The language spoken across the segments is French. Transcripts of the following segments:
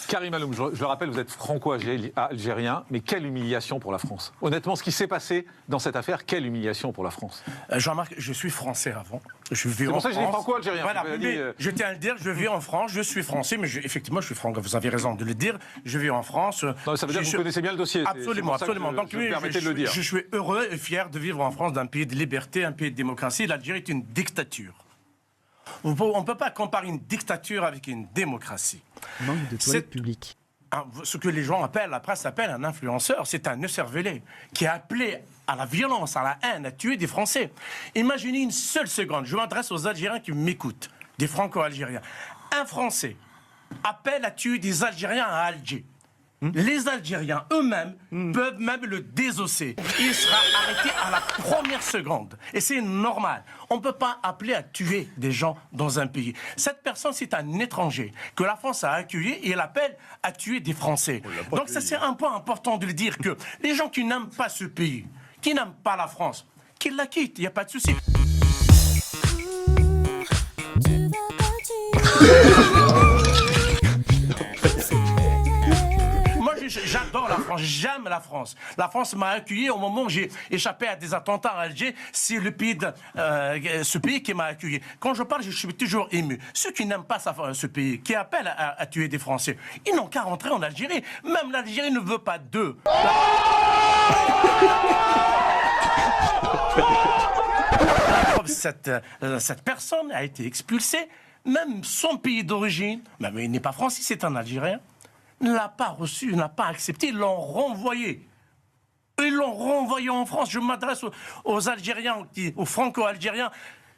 Karim Alloum, je le rappelle, vous êtes franco-algérien, mais quelle humiliation pour la France. Honnêtement, ce qui s'est passé dans cette affaire, quelle humiliation pour la France. Jean-Marc, je suis français avant. Je vis C'est en pour ça que je dis France. franco-algérien. Voilà, je tiens à le dire, je vis en France, je suis français, mais effectivement, je suis franco. Vous avez raison de le dire. Je vis en France. Non, ça veut dire que vous connaissez bien le dossier. Absolument, absolument. Donc, oui, permettez de le dire. Je suis heureux et fier de vivre en France, d'un pays de liberté, un pays de démocratie. L'Algérie est une dictature. On ne peut pas comparer une dictature avec une démocratie. Manque de toilettes publiques. Ce que les gens appellent, la presse appelle un influenceur, c'est un écervelé qui a appelé à la violence, à la haine, à tuer des Français. Imaginez une seule seconde, je m'adresse aux Algériens qui m'écoutent, des Franco-Algériens. Un Français appelle à tuer des Algériens à Alger. Les Algériens eux-mêmes peuvent même le désosser. Il sera arrêté à la première seconde. Et c'est normal. On ne peut pas appeler à tuer des gens dans un pays. Cette personne, c'est un étranger que la France a accueilli et elle appelle à tuer des Français. Donc ça, c'est un point important de le dire que les gens qui n'aiment pas ce pays, qui n'aiment pas la France, qu'ils la quittent, il n'y a pas de souci. J'adore la France, j'aime la France. La France m'a accueilli au moment où j'ai échappé à des attentats à Alger. C'est le pays ce pays qui m'a accueilli. Quand je parle, je suis toujours ému. Ceux qui n'aiment pas ce pays, qui appellent à tuer des Français, ils n'ont qu'à rentrer en Algérie. Même l'Algérie ne veut pas d'eux. Cette personne a été expulsée. Même son pays d'origine, même il n'est pas français, c'est un Algérien, ne l'a pas reçu, ne l'a pas accepté, ils l'ont renvoyé. Ils l'ont renvoyé en France. Je m'adresse aux Algériens, aux Franco-Algériens.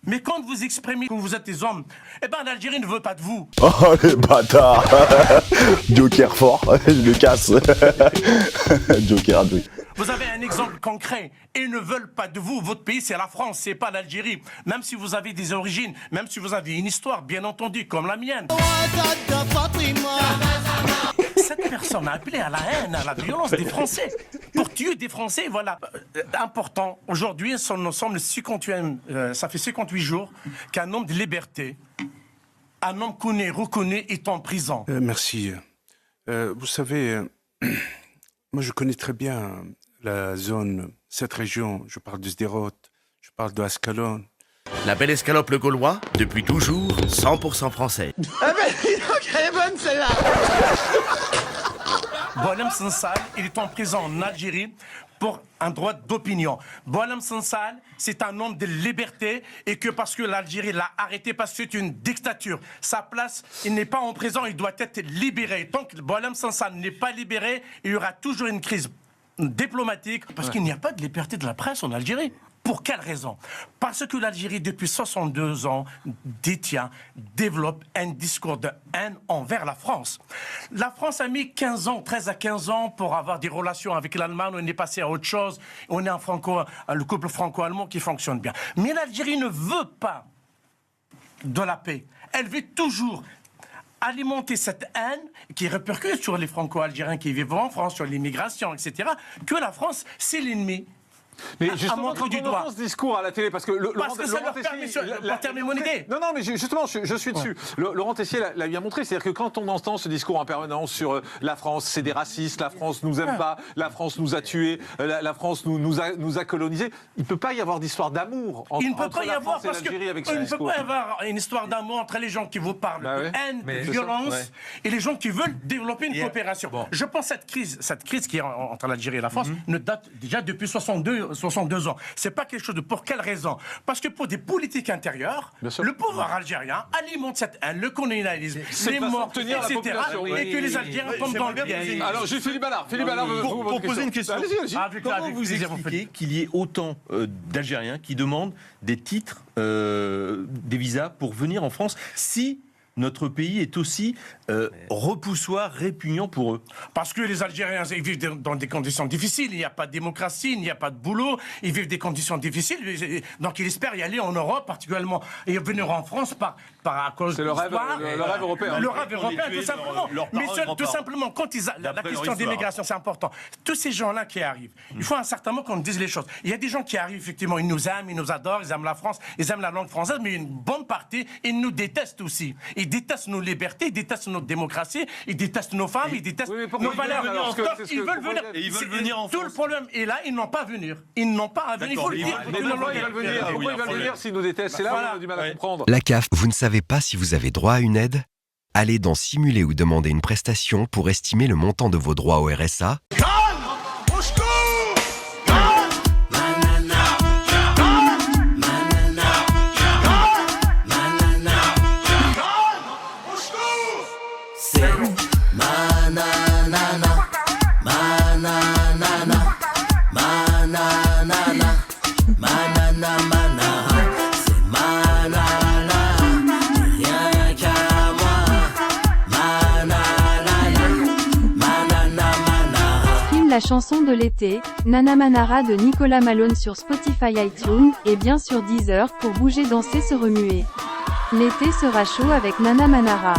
Mais quand vous exprimez que vous êtes des hommes, eh ben l'Algérie ne veut pas de vous. Oh les bâtards. Joker fort, je le casse. Joker à deux. Vous avez un exemple concret. Ils ne veulent pas de vous. Votre pays, c'est la France, c'est pas l'Algérie. Même si vous avez des origines, même si vous avez une histoire, bien entendu, comme la mienne. Cette personne a appelé à la haine, à la violence des Français. Pour tuer des Français, voilà. Important. Aujourd'hui, nous sommes le 58e, ça fait 58 jours qu'un homme de liberté, un homme reconnu, est en prison. Merci. Vous savez, moi je connais très bien la zone, cette région. Je parle de Sderot, je parle de Ascalon. La belle escalope le Gaulois, depuis toujours 100% français. Ah ben, dis donc, elle est bonne celle-là. Boualem Sansal, il est en prison en Algérie pour un droit d'opinion. Boualem Sansal, c'est un homme de liberté et que parce que l'Algérie l'a arrêté parce que c'est une dictature, sa place, il n'est pas en prison, il doit être libéré. Tant que Boualem Sansal n'est pas libéré, il y aura toujours une crise diplomatique parce qu'il n'y a pas de liberté de la presse en Algérie. Pour quelle raison? Parce que l'Algérie, depuis 62 ans, développe un discours de haine envers la France. La France a mis 15 ans, 13 à 15 ans pour avoir des relations avec l'Allemagne. On est passé à autre chose. On est le couple franco-allemand qui fonctionne bien. Mais l'Algérie ne veut pas de la paix. Elle veut toujours alimenter cette haine qui répercute sur les franco-algériens qui vivent en France, sur l'immigration, etc., que la France, c'est l'ennemi. Mais justement, quand on entend ce discours à la télé, parce que parce que ça leur permet de terminer mon idée. Non, mais justement, je suis dessus. Laurent Tessier l'a bien montré, c'est-à-dire que quand on entend ce discours en permanence sur la France, c'est des racistes, la France nous aime pas, la France nous a tués, la France nous a colonisés, il ne peut pas y avoir d'histoire d'amour entre la France et l'Algérie avec ce discours. Il ne peut pas y avoir une histoire d'amour entre les gens qui vous parlent de haine, de violence, et les gens qui veulent développer une coopération. Bon. Je pense que cette crise qui est entre l'Algérie et la France ne date déjà depuis 62 ans. C'est pas quelque chose de... Pour quelle raison? Parce que pour des politiques intérieures, le pouvoir algérien alimente cette haine, le colonialisme, les morts, etc. Et que les Algériens tombent dans le piège. Alors, j'ai Philippe Ballard. Pour poser une question. Comment vous expliquez qu'il y ait autant d'Algériens qui demandent des titres, des visas pour venir en France si notre pays est aussi repoussoir, répugnant pour eux? Parce que les Algériens, ils vivent dans des conditions difficiles. Il n'y a pas de démocratie, il n'y a pas de boulot. Ils vivent des conditions difficiles. Donc ils espèrent y aller en Europe, particulièrement, et venir en France à cause de l'histoire. C'est le rêve européen. Le rêve européen, tout simplement. Mais tout simplement, quand la question d'immigration, c'est important. Tous ces gens-là qui arrivent, il faut un certain moment qu'on dise les choses. Il y a des gens qui arrivent, effectivement, ils nous aiment, ils nous adorent, ils aiment la France, ils aiment la langue française, mais une bonne partie, ils nous détestent aussi. Ils détestent nos libertés, ils détestent notre démocratie, ils détestent nos femmes, ils détestent nos valeurs. Ils veulent venir. Et ils veulent venir en Tout le problème est là, ils n'ont pas à venir. Ils n'ont pas à venir. Il faut le dire. Mais pourquoi ils veulent venir? Pourquoi ils veulent venir s'ils nous détestent? C'est là où on a du mal à comprendre. La CAF, vous ne savez pas si vous avez droit à une aide? Allez dans Simuler ou demander une prestation pour estimer le montant de vos droits au RSA. La chanson de l'été, Nana Manara de Nicolas Malone sur Spotify, iTunes, et bien sûr Deezer pour bouger, danser, se remuer. L'été sera chaud avec Nana Manara.